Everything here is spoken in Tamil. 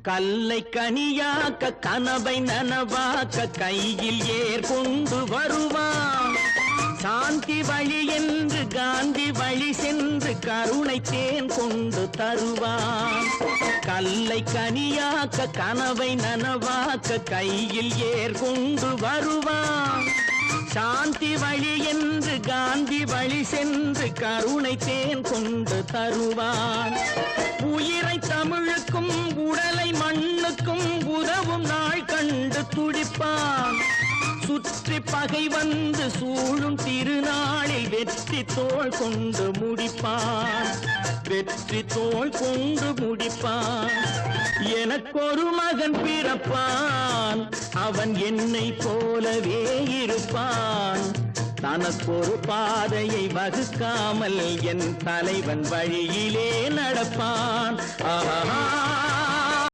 கல்லை கனியாக்க கனவை நனவாக்க கையில் ஏற்கொண்டு வருவான். சாந்தி வழி என்று காந்தி வழி சென்று கருணை தேன் கொண்டு தருவான். கல்லை கனியாக்க கனவை நனவாக்க கையில் ஏற்கொண்டு வருவான். சாந்தி வழி என்று காந்தி வழி சென்று கருணை தேன் கொண்டு தருவான். உயிரை தமிழுக்கும் உடலை மண்ணுக்கும் உதவும் நாள் கண்டு துடிப்பான். சுற்றி பகை வந்து சூழும் திருநாளில் வெற்றி தோள் கொண்டு முடிப்பான். வெற்றி தோள் கொண்டு முடிப்பான். எனக்கொரு மகன் பிறப்பான், அவன் என்னை போலவே இருப்பான். தனக்கொரு பாதையை வகுக்காமல் என் தலைவன் வழியிலே நடப்பான். ஆஹா